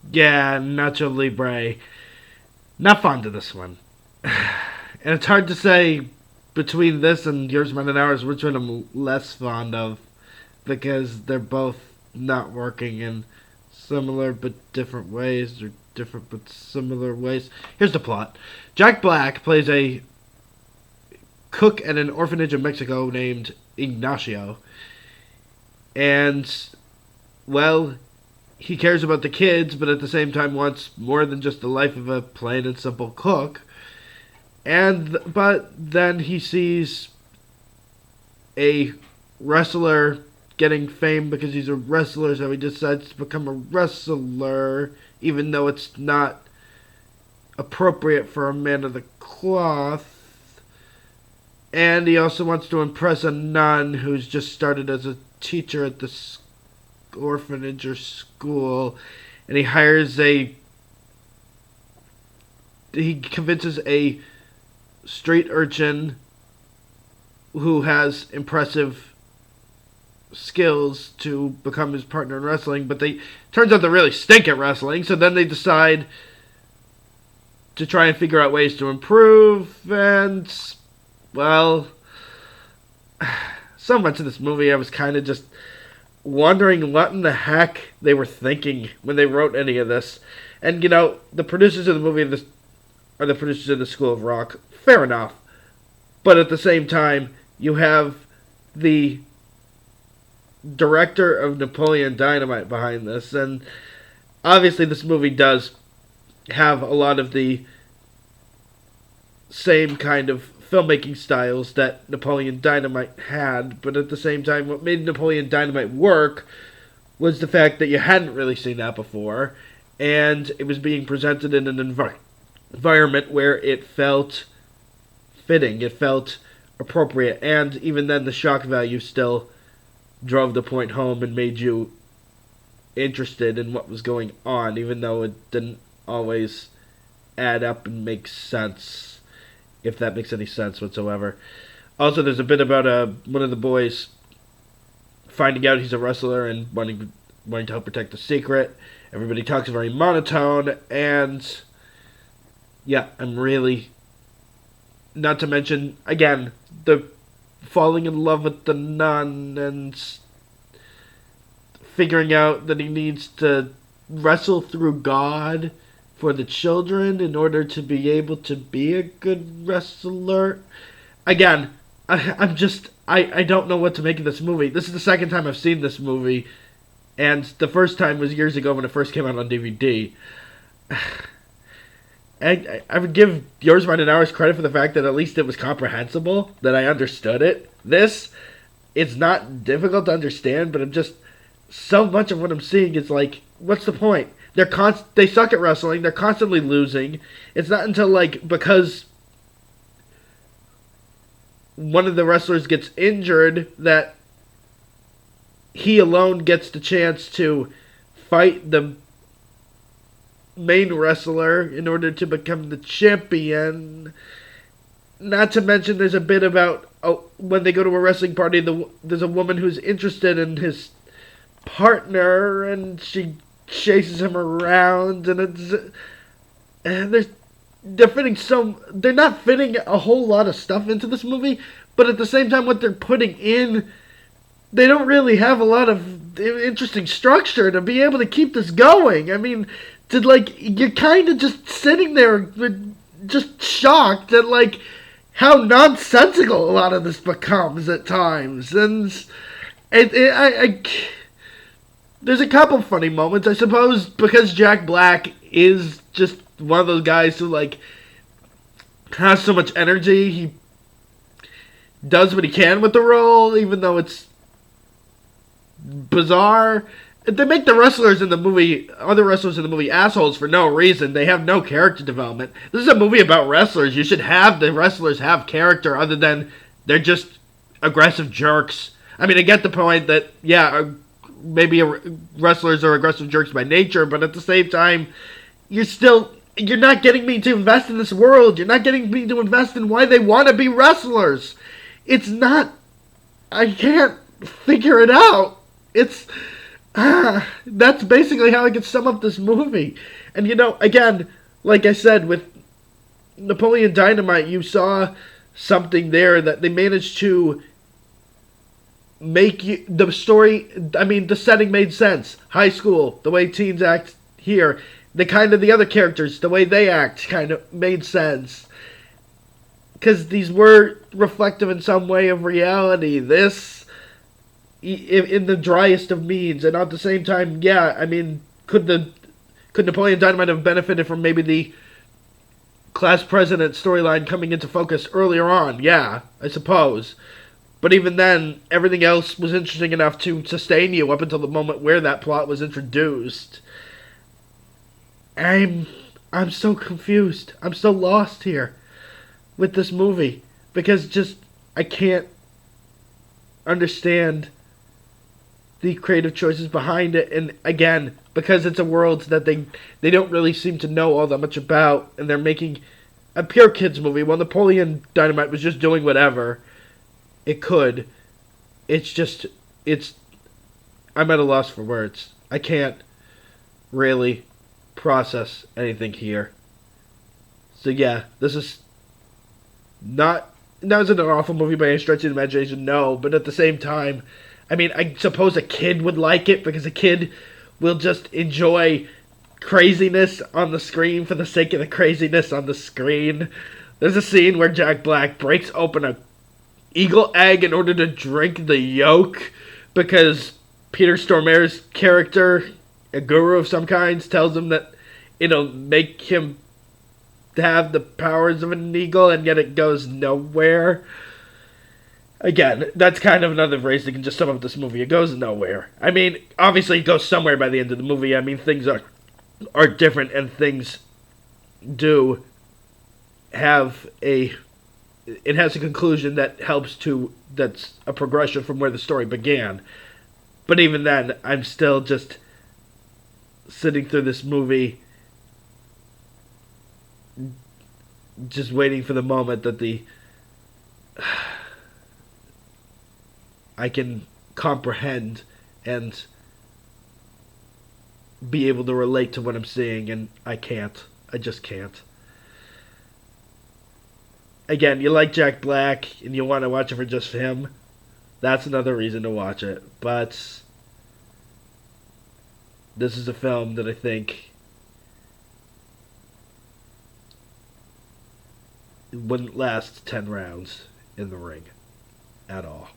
Yeah, Nacho Libre. Not fond of this one. And it's hard to say between this and Yours, Mine, and Ours which one I'm less fond of, because they're both not working in similar but different ways, or different but similar ways. Here's the plot. Jack Black plays a cook at an orphanage in Mexico named Ignacio. And, well, he cares about the kids, but at the same time wants more than just the life of a plain and simple cook. But then he sees a wrestler getting fame because he's a wrestler, so he decides to become a wrestler, even though it's not appropriate for a man of the cloth. And he also wants to impress a nun who's just started as a teacher at the orphanage or school, and he convinces a street urchin who has impressive skills to become his partner in wrestling, but turns out they really stink at wrestling, so then they decide to try and figure out ways to improve, and, well, so much of this movie I was kind of just wondering what in the heck they were thinking when they wrote any of this. And, the producers of the movie are the producers of the School of Rock. Fair enough. But at the same time, you have the director of Napoleon Dynamite behind this. And obviously this movie does have a lot of the same kind of filmmaking styles that Napoleon Dynamite had, but at the same time, what made Napoleon Dynamite work was the fact that you hadn't really seen that before, and it was being presented in an environment where it felt fitting, it felt appropriate, and even then the shock value still drove the point home and made you interested in what was going on, even though it didn't always add up and make sense, if that makes any sense whatsoever. Also, there's a bit about one of the boys finding out he's a wrestler and wanting to help protect the secret. Everybody talks very monotone, and yeah, I'm really, not to mention, again, the falling in love with the nun and figuring out that he needs to wrestle through God for the children in order to be able to be a good wrestler. Again, I don't know what to make of this movie. This is the second time I've seen this movie, and the first time was years ago when it first came out on DVD. I would give Yours, Mine, and Ours credit for the fact that at least it was comprehensible, that I understood it. This, it's not difficult to understand, but so much of what I'm seeing is like, what's the point? They suck at wrestling. They're constantly losing. It's not until, because one of the wrestlers gets injured that he alone gets the chance to fight the main wrestler in order to become the champion. Not to mention there's a bit about when they go to a wrestling party, there's a woman who's interested in his partner, and she chases him around, and they're not fitting a whole lot of stuff into this movie, but at the same time what they're putting in, they don't really have a lot of interesting structure to be able to keep this going. I mean, you're kind of just sitting there just shocked at how nonsensical a lot of this becomes at times, and there's a couple funny moments, I suppose, because Jack Black is just one of those guys who, has so much energy. He does what he can with the role, even though it's bizarre. They make the wrestlers in the movie, other wrestlers in the movie, assholes for no reason. They have no character development. This is a movie about wrestlers. You should have the wrestlers have character other than they're just aggressive jerks. I mean, I get the point that, yeah, maybe wrestlers are aggressive jerks by nature, but at the same time, you're not getting me to invest in this world. You're not getting me to invest in why they want to be wrestlers. I can't figure it out. That's basically how I could sum up this movie. And again, like I said, with Napoleon Dynamite, you saw something there that they managed to make the story. I mean, the setting made sense. High school, the way teens act here, the other characters, the way they act, kind of made sense. Because these were reflective in some way of reality. This, in the driest of means, and at the same time, yeah. I mean, could Napoleon Dynamite have benefited from maybe the class president storyline coming into focus earlier on? Yeah, I suppose. But even then, everything else was interesting enough to sustain you up until the moment where that plot was introduced. I'm I'm so confused. I'm so lost here with this movie because just I can't understand the creative choices behind it, and again, because it's a world that they don't really seem to know all that much about, and they're making a pure kids movie. While Napoleon Dynamite was just doing whatever it could. It's I'm at a loss for words. I can't really process anything here. So yeah, this is not isn't an awful movie by any stretch of the imagination, no, but at the same time, I mean, I suppose a kid would like it because a kid will just enjoy craziness on the screen for the sake of the craziness on the screen. There's a scene where Jack Black breaks open a eagle egg in order to drink the yolk because Peter Stormare's character, a guru of some kinds, tells him that it'll make him have the powers of an eagle, and yet it goes nowhere. Again, that's kind of another phrase that can just sum up this movie. It goes nowhere. I mean, obviously it goes somewhere by the end of the movie. I mean, things are different, and things do have it has a conclusion that's a progression from where the story began. But even then, I'm still just sitting through this movie just waiting for the moment that I can comprehend and be able to relate to what I'm seeing, and I can't. I just can't. Again, you like Jack Black and you want to watch it for just him, that's another reason to watch it. But this is a film that I think wouldn't last 10 rounds in the ring at all.